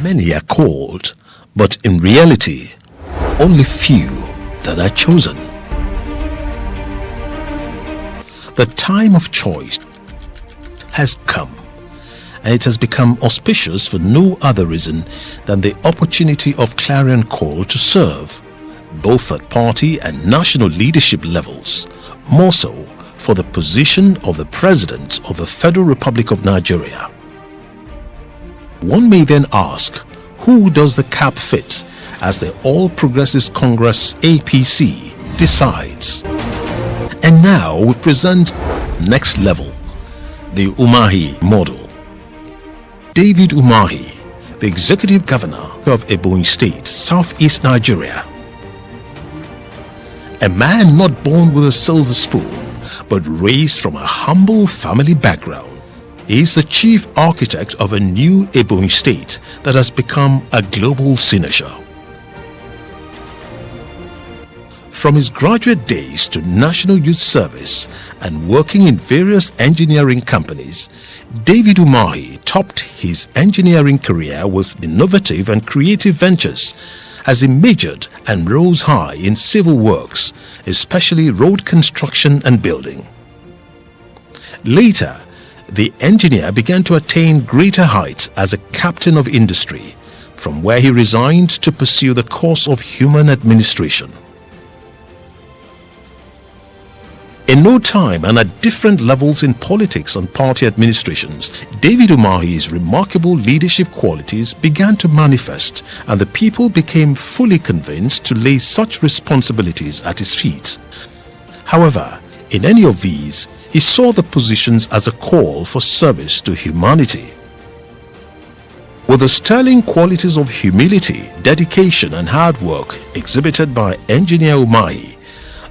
Many are called, but in reality, only few that are chosen. The time of choice has come, and it has become auspicious for no other reason than the opportunity of clarion call to serve, both at party and national leadership levels, more so for the position of the President of the Federal Republic of Nigeria. One may then ask, who does the cap fit as the All Progressives Congress APC decides? And now we present next level, the Umahi model. David Umahi, the Executive Governor of Ebonyi State, Southeast Nigeria. A man not born with a silver spoon, but raised from a humble family background. He is the chief architect of a new Ebonyi State that has become a global signature. From his graduate days to National Youth Service and working in various engineering companies, David Umahi topped his engineering career with innovative and creative ventures as he majored and rose high in civil works, especially road construction and building. Later, the engineer began to attain greater heights as a captain of industry, from where he resigned to pursue the course of human administration. In no time and at different levels in politics and party administrations, David Umahi's remarkable leadership qualities began to manifest, and the people became fully convinced to lay such responsibilities at his feet. However, in any of these, he saw the positions as a call for service to humanity. With the sterling qualities of humility, dedication and hard work exhibited by Engineer Umahi,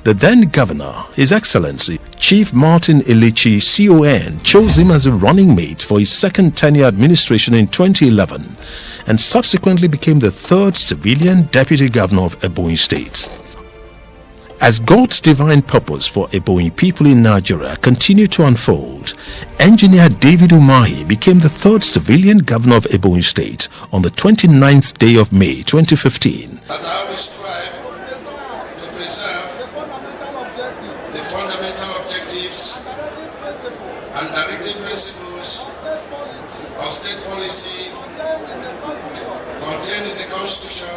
the then governor, His Excellency, Chief Martin Ilichi CON, chose him as a running mate for his second tenure administration in 2011 and subsequently became the third civilian deputy governor of Ebonyi State. As God's divine purpose for Ebonyi people in Nigeria continued to unfold, Engineer David Umahi became the third civilian governor of Ebonyi State on the 29th day of May 2015. That's how we strive to preserve the fundamental objectives and directive principles of state policy contained in the Constitution,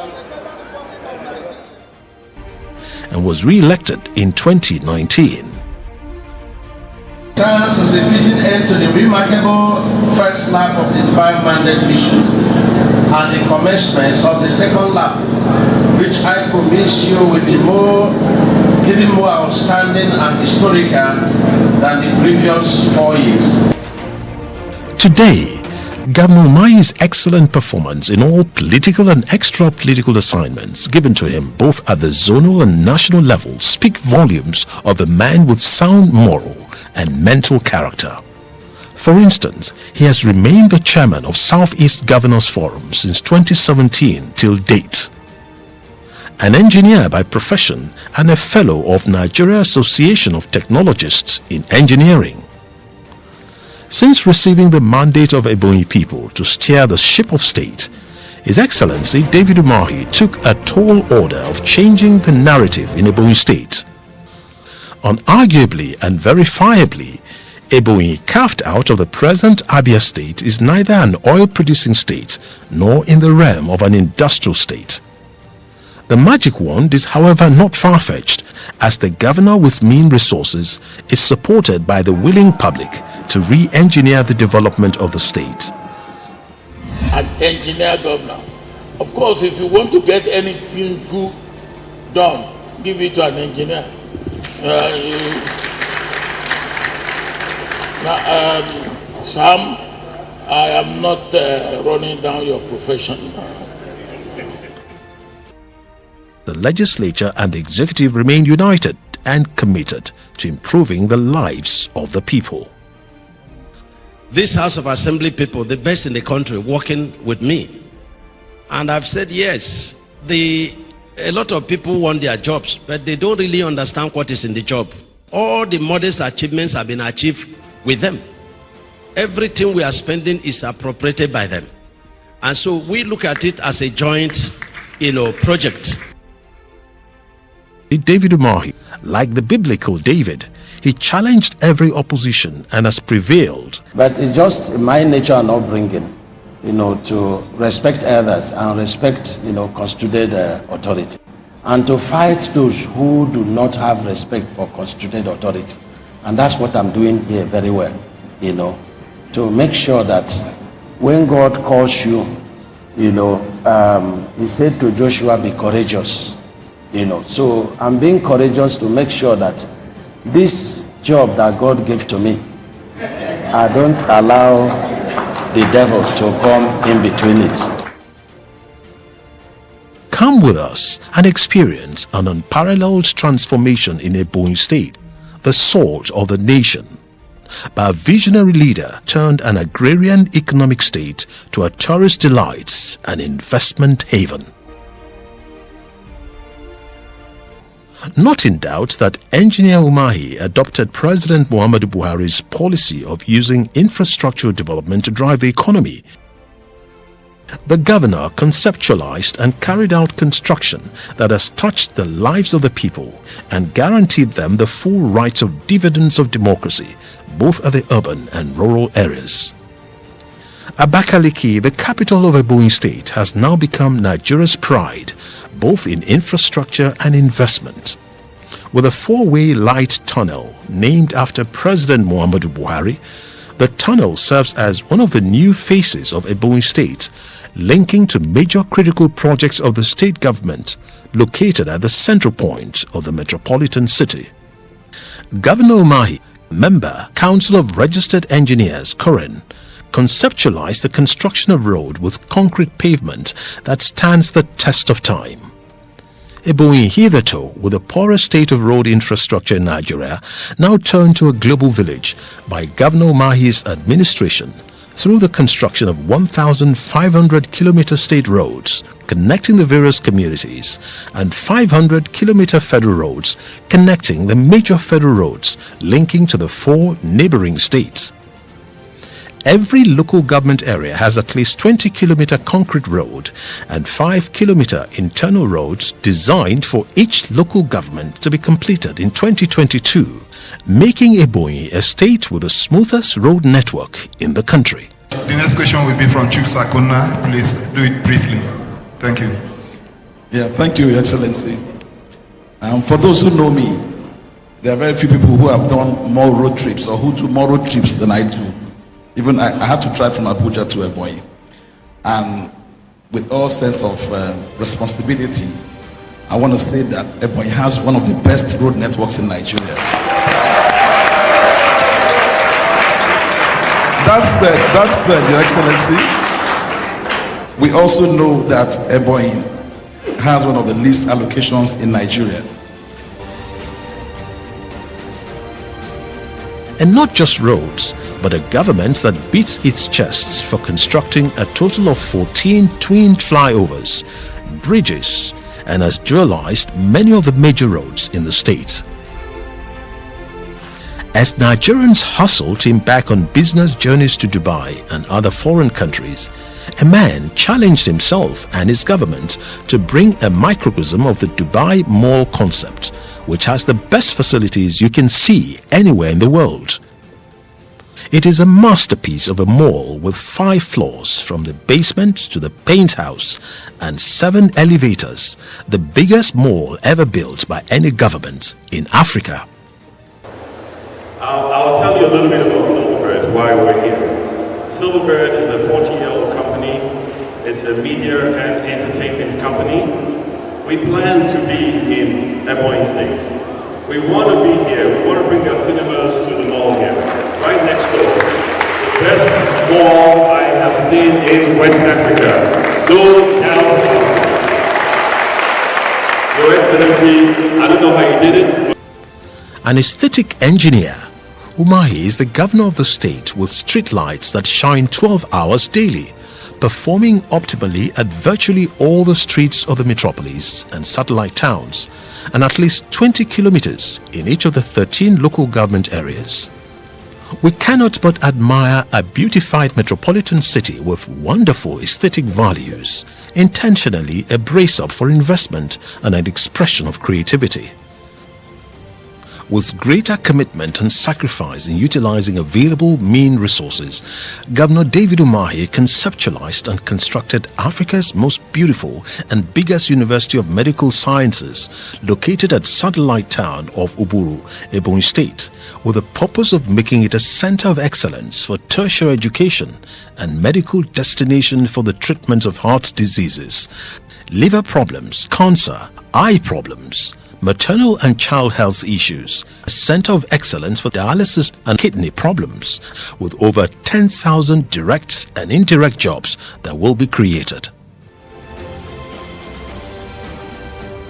and was re-elected in 2019. Stands as a fitting end to the remarkable first lap of the Divine Mandate mission and the commencement of the second lap, which I promise you will be even more outstanding and historical than the previous 4 years. Today, Governor Umahi's excellent performance in all political and extra-political assignments given to him both at the zonal and national level speak volumes of the man with sound moral and mental character. For instance, he has remained the chairman of Southeast Governors Forum since 2017 till date. An engineer by profession and a fellow of Nigeria Association of Technologists in Engineering. Since receiving the mandate of Ebonyi people to steer the ship of state, His Excellency David Umahi took a tall order of changing the narrative in Ebonyi State. Unarguably and verifiably, Ebonyi, carved out of the present Abia State, is neither an oil-producing state nor in the realm of an industrial state. The magic wand is, however, not far-fetched, as the governor with mean resources is supported by the willing public to re-engineer the development of the state. An engineer governor. Of course, if you want to get anything good done, give it to an engineer. Sam, I am not running down your profession. The legislature and the executive remain united and committed to improving the lives of the people. This House of Assembly people, the best in the country, working with me. And I've said yes, a lot of people want their jobs, but they don't really understand what is in the job. All the modest achievements have been achieved with them. Everything we are spending is appropriated by them. And so we look at it as a joint, project. David Umahi, like the biblical David, he challenged every opposition and has prevailed. But it's just my nature and upbringing, to respect others and respect, constituted authority. And to fight those who do not have respect for constituted authority. And that's what I'm doing here very well, to make sure that when God calls you, he said to Joshua, be courageous. So I'm being courageous to make sure that this job that God gave to me, I don't allow the devil to come in between it. Come with us and experience an unparalleled transformation in Ebonyi State, the salt of the nation, by a visionary leader turned an agrarian economic state to a tourist delight and investment haven. Not in doubt that Engineer Umahi adopted President Muhammadu Buhari's policy of using infrastructure development to drive the economy. The governor conceptualized and carried out construction that has touched the lives of the people and guaranteed them the full rights of dividends of democracy, both at the urban and rural areas. Abakaliki, the capital of Ebonyi State, has now become Nigeria's pride, both in infrastructure and investment. With a four-way light tunnel named after President Muhammadu Buhari, the tunnel serves as one of the new faces of Ebonyi State, linking to major critical projects of the state government located at the central point of the metropolitan city. Governor Umahi, member Council of Registered Engineers, Koren, conceptualized the construction of road with concrete pavement that stands the test of time. Ebonyi, hitherto with the poorest state of road infrastructure in Nigeria, now turned to a global village by Governor Umahi's administration through the construction of 1,500-kilometer state roads connecting the various communities and 500-kilometer federal roads connecting the major federal roads linking to the four neighboring states. Every local government area has at least 20-kilometer concrete road and 5-kilometer internal roads designed for each local government to be completed in 2022, making Ebonyi a state with the smoothest road network in the country. The next question will be from Chukwusakuna. Please do it briefly. Thank you. Yeah, thank you, Your Excellency. For those who know me, there are very few people who have done more road trips or who do more road trips than I do. Even I had to drive from Abuja to Ebonyi. And with all sense of responsibility, I want to say that Ebonyi has one of the best road networks in Nigeria. That said, Your Excellency, we also know that Ebonyi has one of the least allocations in Nigeria. And not just roads, but a government that beats its chest for constructing a total of 14 twin flyovers, bridges, and has dualized many of the major roads in the state. As Nigerians hustle to embark on business journeys to Dubai and other foreign countries, a man challenged himself and his government to bring a microcosm of the Dubai Mall concept, which has the best facilities you can see anywhere in the world. It is a masterpiece of a mall with 5 floors from the basement to the paint house and 7 elevators, the biggest mall ever built by any government in Africa. I'll tell you a little bit about Silverbird, why we're here. Silverbird is a 40-year-old company. It's a media and entertainment company. We plan to be in Ebonyi State. We want to be here. We want to bring our cinemas to the mall here, right next door. The best mall I have seen in West Africa. No doubt about it. Your Excellency, I don't know how you did it. An aesthetic engineer, Umahi is the governor of the state with street lights that shine 12 hours daily, performing optimally at virtually all the streets of the metropolis and satellite towns, and at least 20 kilometers in each of the 13 local government areas. We cannot but admire a beautified metropolitan city with wonderful aesthetic values, intentionally a brace-up for investment and an expression of creativity. With greater commitment and sacrifice in utilizing available mean resources, Governor David Umahi conceptualized and constructed Africa's most beautiful and biggest University of Medical Sciences, located at satellite town of Uburu, Ebonyi State, with the purpose of making it a center of excellence for tertiary education and medical destination for the treatment of heart diseases, liver problems, cancer, eye problems, maternal and child health issues, a center of excellence for dialysis and kidney problems, with over 10,000 direct and indirect jobs that will be created.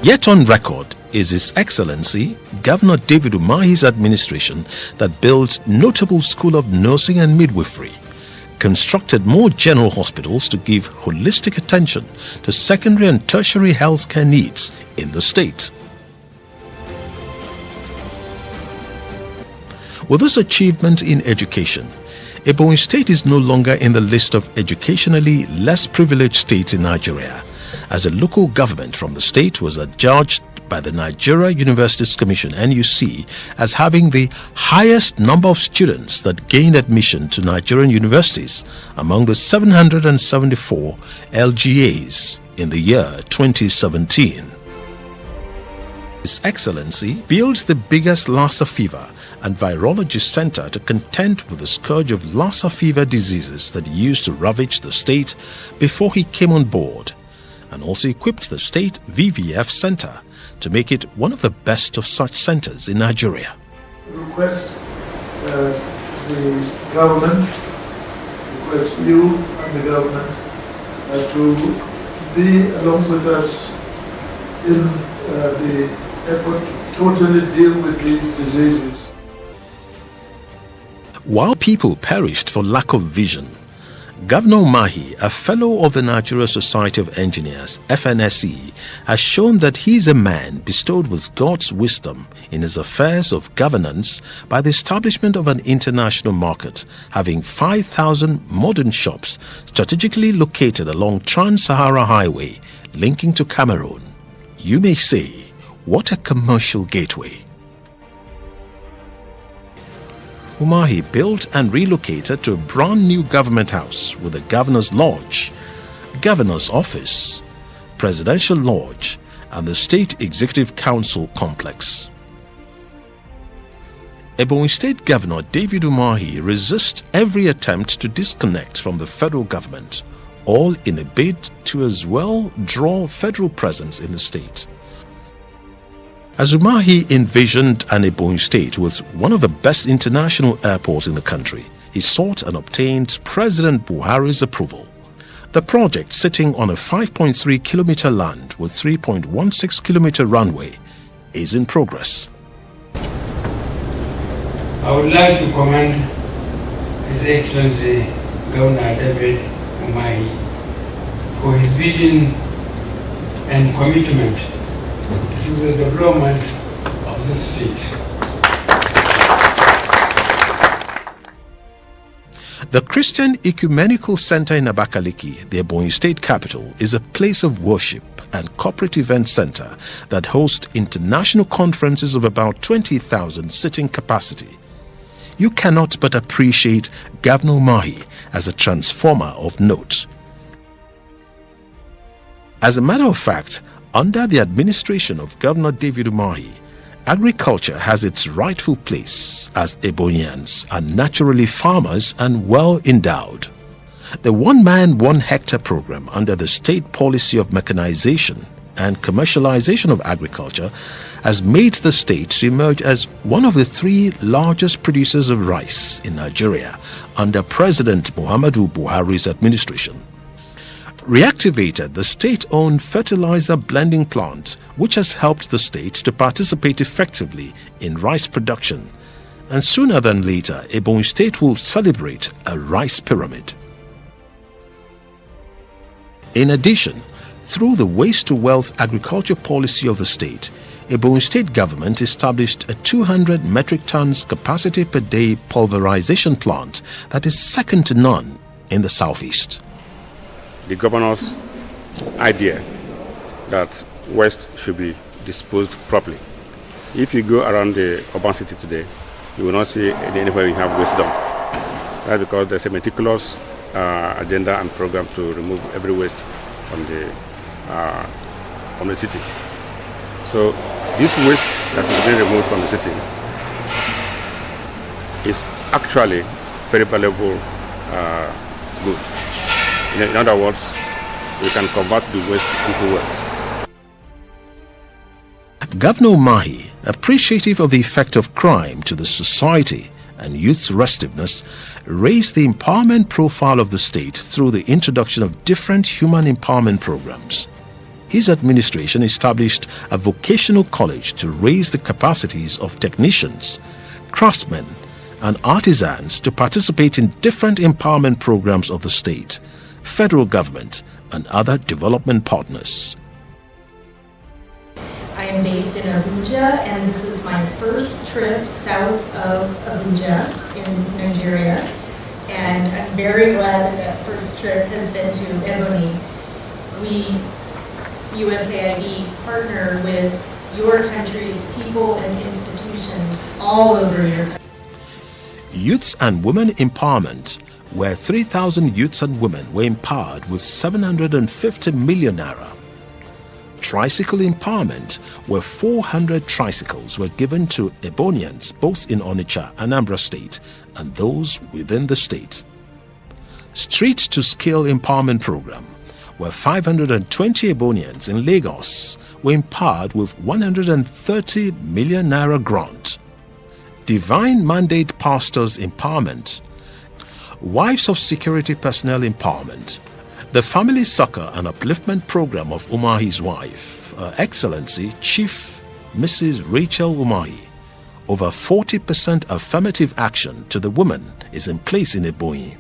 Yet on record is His Excellency Governor David Umahi's administration that built notable School of Nursing and Midwifery, constructed more general hospitals to give holistic attention to secondary and tertiary healthcare needs in the state. With this achievement in education, Ebonyi State is no longer in the list of educationally less privileged states in Nigeria, as the local government from the state was adjudged by the Nigeria Universities Commission (NUC) as having the highest number of students that gained admission to Nigerian universities among the 774 LGAs in the year 2017. His Excellency built the biggest Lassa fever and virology center to contend with the scourge of Lassa fever diseases that used to ravage the state before he came on board, and also equipped the state VVF center to make it one of the best of such centers in Nigeria. Request the government, request you and the government to be along with us in the effort to totally deal with these diseases. While people perished for lack of vision, Governor Umahi, a fellow of the Nigeria Society of Engineers (FNSE), has shown that he is a man bestowed with God's wisdom in his affairs of governance by the establishment of an international market, having 5,000 modern shops strategically located along Trans-Sahara Highway linking to Cameroon. You may say, what a commercial gateway. Umahi built and relocated to a brand new government house with a governor's lodge, governor's office, presidential lodge, and the State Executive Council complex. Ebonyi State Governor David Umahi resists every attempt to disconnect from the federal government, all in a bid to as well draw federal presence in the state. As Umahi envisioned an Ebonyi State with one of the best international airports in the country, he sought and obtained President Buhari's approval. The project, sitting on a 5.3-kilometer land with 3.16-kilometer runway, is in progress. I would like to commend His Excellency Governor David Umahi for his vision and commitment to the development of this state. The Christian Ecumenical Center in Abakaliki, the Ebonyi State capital, is a place of worship and corporate event center that hosts international conferences of about 20,000 sitting capacity. You cannot but appreciate Governor Umahi as a transformer of note. As a matter of fact, under the administration of Governor David Umahi, agriculture has its rightful place, as Ebonians are naturally farmers and well endowed. The One Man, One Hectare program under the state policy of mechanization and commercialization of agriculture has made the state to emerge as one of the 3 largest producers of rice in Nigeria under President Muhammadu Buhari's administration. Reactivated the state-owned fertilizer blending plant, which has helped the state to participate effectively in rice production, and sooner than later, Ebonyi State will celebrate a rice pyramid. In addition, Through the waste-to-wealth agriculture policy of the state, Ebonyi State government established a 200 metric tons capacity per day pulverization plant that is second to none in the southeast. The governor's idea that waste should be disposed properly. If you go around the urban city today, you will not see anywhere you have waste dump. That's because there's a meticulous agenda and program to remove every waste from the city. So this waste that is being removed from the city is actually very valuable good. In other words, we can convert the waste into wealth. Governor Umahi, appreciative of the effect of crime to the society and youth's restiveness, raised the empowerment profile of the state through the introduction of different human empowerment programs. His administration established a vocational college to raise the capacities of technicians, craftsmen, and artisans to participate in different empowerment programs of the state, federal government, and other development partners. I am based in Abuja, and this is my first trip south of Abuja in Nigeria. And I'm very glad that first trip has been to Ebonyi. We, USAID, partner with your country's people and institutions all over your country. Youths and Women Empowerment, where 3,000 youths and women were empowered with 750 million naira. Tricycle Empowerment, where 400 tricycles were given to Ebonians both in Onitsha and Anambra State and those within the state. Street to Skill Empowerment Program, where 520 Ebonians in Lagos were empowered with 130 million naira grant. Divine Mandate Pastors Empowerment, Wives of Security Personnel Empowerment, the Family Succor and Upliftment Program of Umahi's wife, Excellency Chief Mrs. Rachel Umahi. Over 40% affirmative action to the woman is in place in Ebonyi.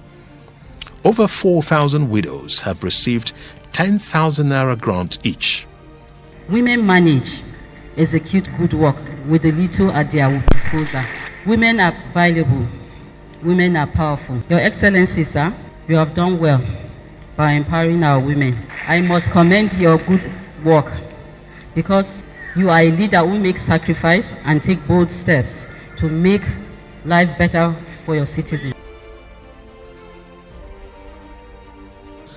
Over 4,000 widows have received 10,000 naira grant each. Women manage, execute good work with the little at their disposal. Women are valuable. Women are powerful. Your Excellency, sir, you have done well by empowering our women. I must commend your good work because you are a leader who makes sacrifice and take bold steps to make life better for your citizens.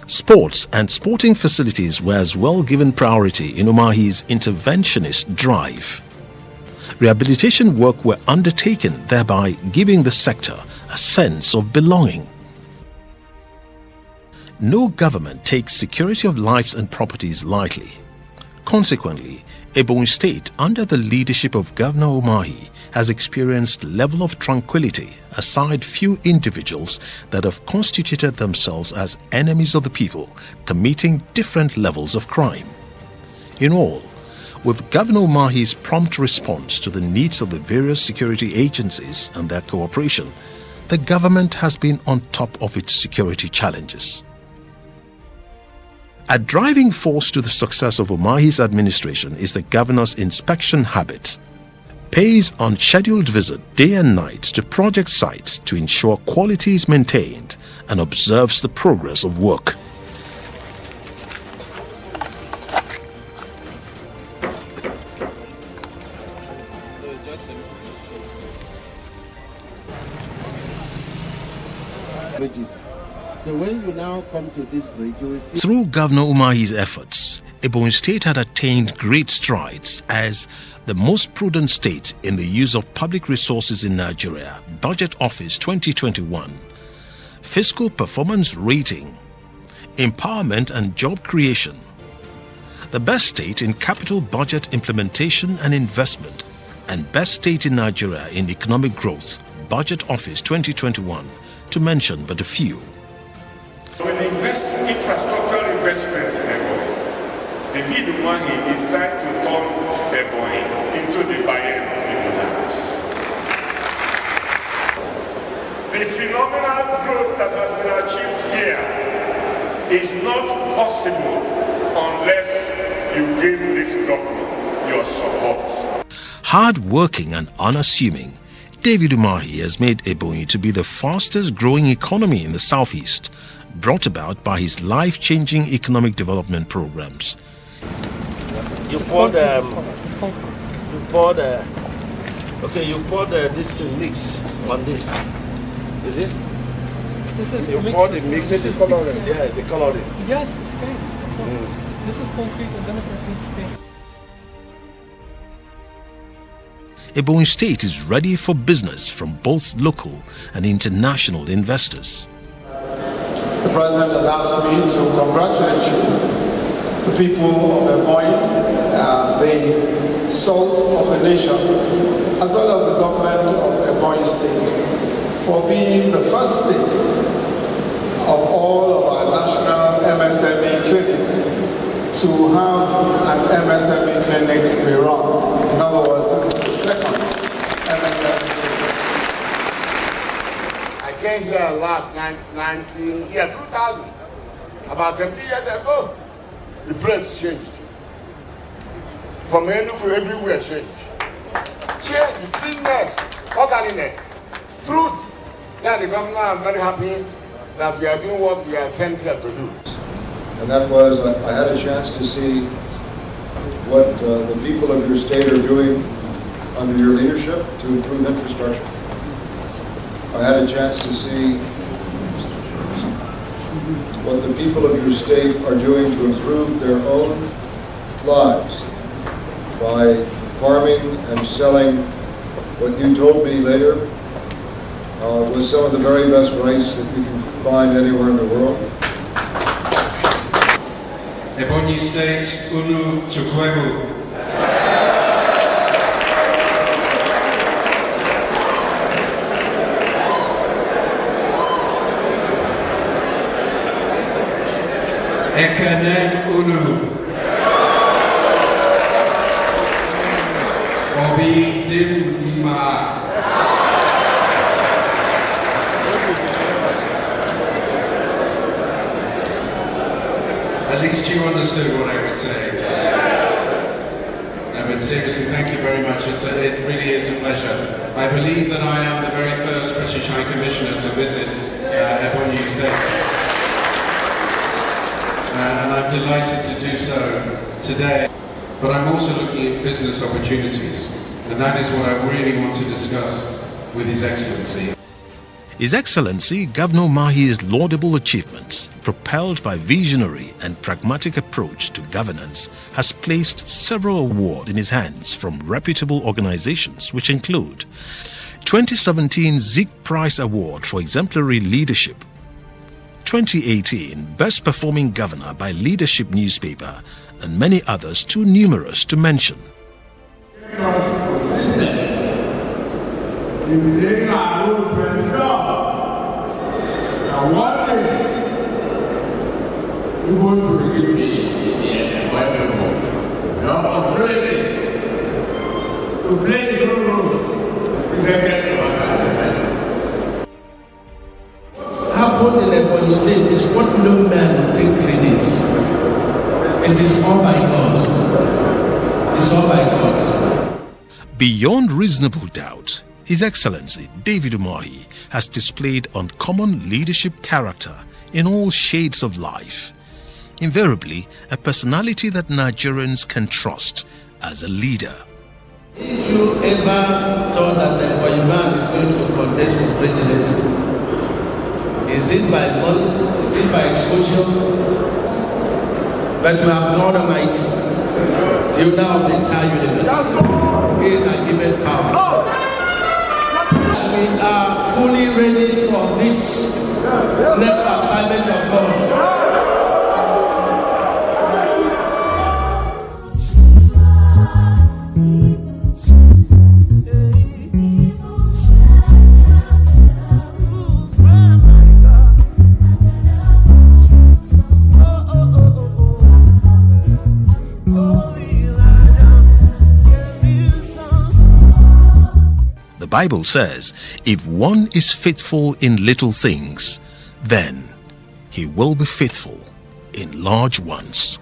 Sports and sporting facilities were as well given priority in Umahi's interventionist drive. Rehabilitation work were undertaken, thereby giving the sector a sense of belonging. No government takes security of lives and properties lightly. Consequently, Ebonyi State, under the leadership of Governor Umahi, has experienced level of tranquility aside few individuals that have constituted themselves as enemies of the people, committing different levels of crime. In all, with Governor Umahi's prompt response to the needs of the various security agencies and their cooperation, the government has been on top of its security challenges. A driving force to the success of Umahi's administration is the governor's inspection habit. Pays unscheduled visit day and night to project sites to ensure quality is maintained and observes the progress of work. So when you now come to this bridge, you will see... Through Governor Umahi's efforts, Ebonyi State had attained great strides as the most prudent state in the use of public resources in Nigeria, Budget Office 2021, Fiscal Performance Rating, Empowerment and Job Creation, the best state in capital budget implementation and investment, and best state in Nigeria in economic growth, Budget Office 2021, to mention but a few. With infrastructural investments in Ebonyi, David Umahi is trying to turn Ebonyi into the Bayern of Ignorance. The phenomenal growth that has been achieved here is not possible unless you gave this government your support. Hard-working and unassuming, David Umahi has made Ebonyi to be the fastest growing economy in the southeast, brought about by his life-changing economic development programs. You poured this thing mix on this. Is it? This is you poured the mix. Yeah, the coloring. Yes, it's paint. This is concrete and then it's paint. Ebonyi State is ready for business from both local and international investors. The President has asked me to congratulate you, the people of Ebonyi, the salt of the nation, as well as the government of Ebonyi State, for being the first state of all of our national MSME clinics to have an MSME clinic be run. In other words, this is the second MSME clinic. I came here last 2000, about 70 years ago. The place changed. From Enugu, everywhere changed. Change, the cleanness, orderliness, truth. Yeah, the governor, I'm very happy that we are doing what we are sent here to do. And that was, I had a chance to see what the people of your state are doing under your leadership to improve infrastructure. I had a chance to see what the people of your state are doing to improve their own lives by farming and selling what you told me later was some of the very best rice that you can find anywhere in the world. Ebonyi State, Unu Chukwegu. Ekene Unu. Obi Dimma. At least you understood what I was saying. No, but seriously, thank you very much. It really is a pleasure. I believe that I am the very first British High Commissioner to visit Ebonyi State. And I'm delighted to do so today. But I'm also looking at business opportunities. And that is what I really want to discuss with His Excellency. His Excellency Governor Umahi's laudable achievements, propelled by visionary and pragmatic approach to governance, has placed several awards in his hands from reputable organizations which include 2017 Zik Prize Award for Exemplary Leadership, 2018 Best Performing Governor by Leadership Newspaper, and many others too numerous to mention. One day, you're going to forgive me and my people. Now I'm ready to play the role. What's happened in Ebonyi State is what no man will take credit. It is all by God. It's all by God. Beyond reasonable doubt, His Excellency David Umahi has displayed uncommon leadership character in all shades of life. Invariably, a personality that Nigerians can trust as a leader. If you ever thought that the Ebonyi man is going to contest for presidency, is it by money? Is it by exposure? But we have God Almighty, the owner of the entire universe. He has given power. We are fully ready for this next assignment of God. The Bible says, if one is faithful in little things, then he will be faithful in large ones.